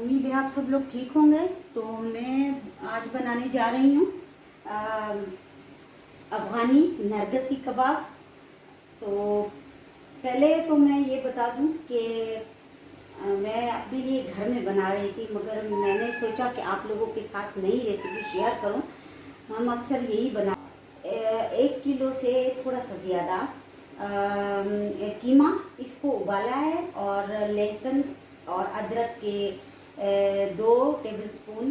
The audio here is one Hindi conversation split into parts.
उम्मीद है आप सब लोग ठीक होंगे। तो मैं आज बनाने जा रही हूँ अफगानी नरगिसी कबाब। तो पहले तो मैं ये बता दूं कि मैं अपने लिए घर में बना रही थी, मगर मैंने सोचा कि आप लोगों के साथ नई रेसिपी शेयर करूं। हम अक्सर यही बना 1 किलो से थोड़ा सा ज़्यादा कीमा, इसको उबाला है और लहसुन और अदरक के 2 टेबलस्पून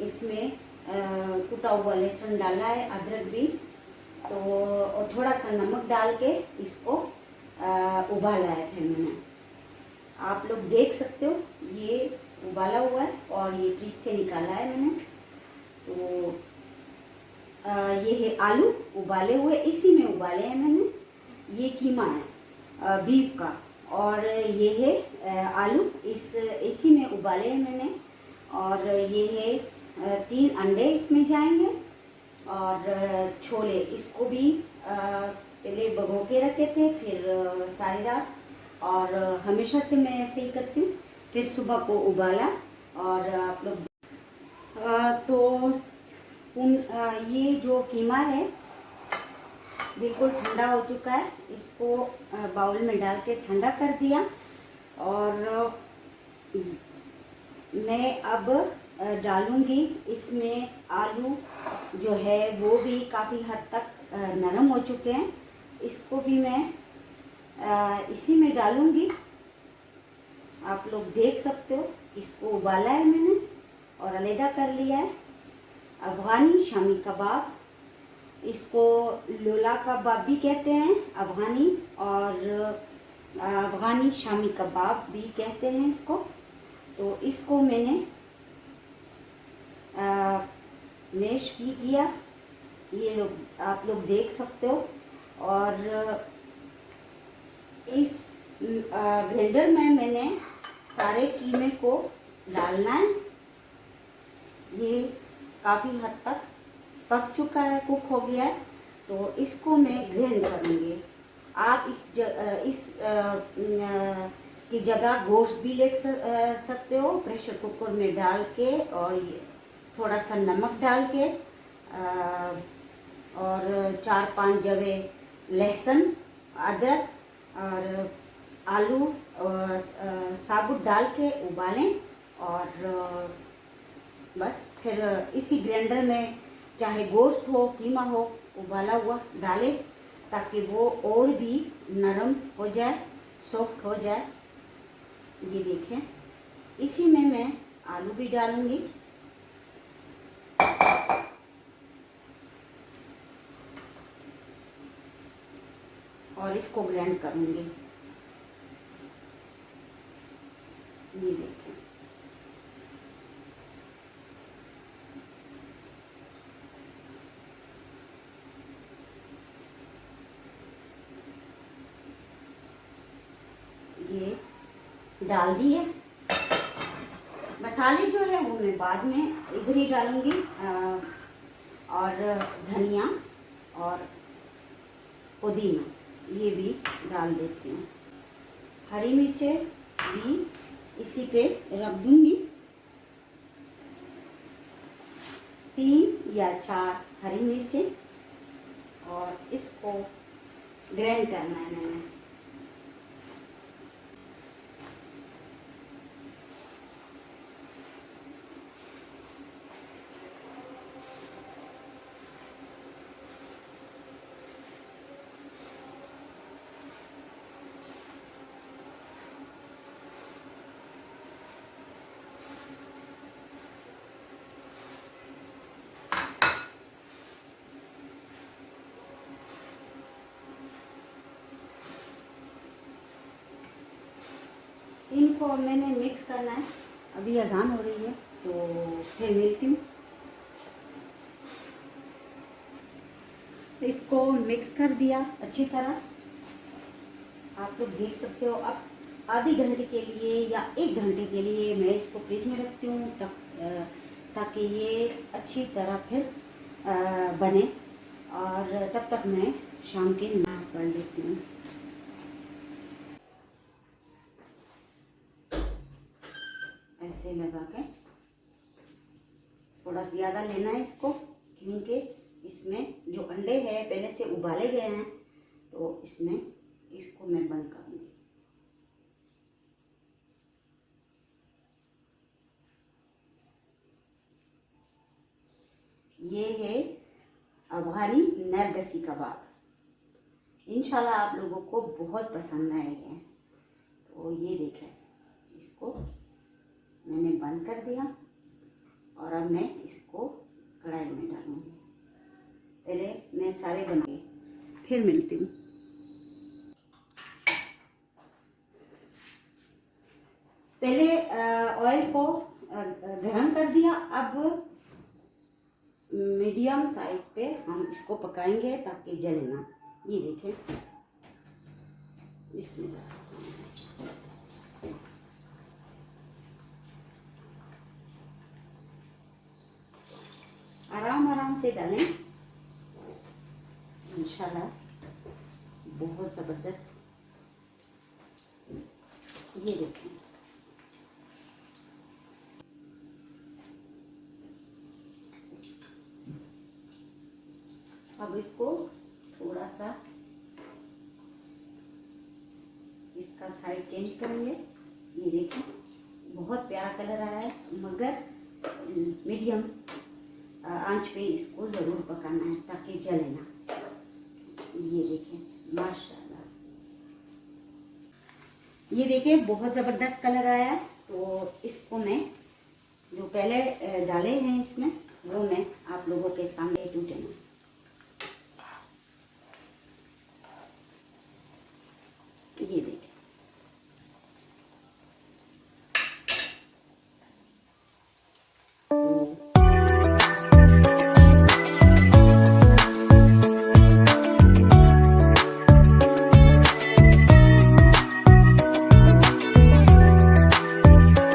इसमें कुटा हुआ लहसुन डाला है, अदरक भी। तो और थोड़ा सा नमक डाल के इसको उबाला है। फिर मैंने, आप लोग देख सकते हो, ये उबाला हुआ है और ये फ्रिज से निकाला है मैंने। तो ये है आलू उबाले हुए, इसी में उबाले हैं मैंने। ये कीमा है बीफ का, और ये है आलू इसी में उबाले हैं मैंने। और ये है 3 अंडे इसमें जाएंगे, और छोले इसको भी पहले भिगो के रखे थे, फिर सारी रात, और हमेशा से मैं ऐसे ही करती हूँ। फिर सुबह को उबाला, और आप लोग तो ये जो कीमा है बिल्कुल ठंडा हो चुका है। इसको बाउल में डाल के ठंडा कर दिया, और मैं अब डालूंगी इसमें आलू जो है, वो भी काफ़ी हद तक नरम हो चुके हैं। इसको भी मैं इसी में डालूंगी। आप लोग देख सकते हो, इसको उबाला है मैंने और अलहदा कर लिया है। अफगानी शामी कबाब, इसको लोला कबाब भी कहते हैं अफगानी, और अफगानी शामी कबाब भी कहते हैं इसको। तो इसको मैंने मैश भी किया, ये लोग आप लोग देख सकते हो। और इस ग्राइंडर में मैंने सारे कीमे को डालना है। ये काफ़ी हद तक पक चुका है, कुक हो गया है। तो इसको मैं ग्राइंड करूँगी। आप इस की जगह गोश्त भी ले सकते हो प्रेशर कुकर में डाल के, और ये थोड़ा सा नमक डाल के, और 4-5 जवे लहसुन, अदरक और आलू साबुत डाल के उबालें। और बस फिर इसी ग्राइंडर में चाहे गोश्त हो, कीमा हो, उबाला हुआ डालें, ताकि वो और भी नरम हो जाए, सॉफ्ट हो जाए। ये देखें, इसी में मैं आलू भी डालूंगी, और इसको ग्राइंड करूंगी। ये देखें, ये डाल दिए। मसाले जो है वो मैं बाद में इधर ही डालूंगी, और धनिया और पुदीना ये भी डाल देती हूँ। हरी मिर्चें भी इसी पे रख दूंगी, 3 या 4 हरी मिर्चें, और इसको ग्राइंड करना है मैंने। इनको मैंने मिक्स करना है। अभी अजान हो रही है, तो फिर मिलती हूँ। इसको मिक्स कर दिया अच्छी तरह, आप लोग देख सकते हो। अब आधे घंटे के लिए या 1 घंटे के लिए मैं इसको फ्रिज में रखती हूँ, ताकि ये अच्छी तरह फिर बने। और तब तक मैं शाम की नमाज पढ़ लेती हूँ। ऐसे लगा के थोड़ा ज़्यादा लेना है इसको, क्योंकि इसमें जो अंडे हैं पहले से उबाले गए हैं, तो इसमें इसको मैं बंद करूँगी। ये है अफगानी नरगसी कबाब। इंशाल्लाह आप लोगों को बहुत पसंद आएगा। तो ये देखें, इसको मैंने बंद कर दिया और अब मैं इसको कढ़ाई में डालूंगी। पहले मैं सारे बनाए फिर मिलती हूँ। पहले ऑयल को गरम कर दिया। अब मीडियम साइज पे हम इसको पकाएंगे ताकि जले ना। ये देखें, इसमें आराम आराम से डालें, इंशाल्लाह बहुत ज़बरदस्त। ये देखें, अब इसको थोड़ा सा इसका साइड चेंज करेंगे। ये देखें, बहुत प्यारा कलर आया है, मगर मीडियम आंच पे इसको ज़रूर पकाना है ताकि जले ना। ये देखें, माशाल्लाह, ये देखें बहुत ज़बरदस्त कलर आया है। तो इसको मैं जो पहले डाले हैं इसमें, वो मैं आप लोगों के सामने टूटे ना।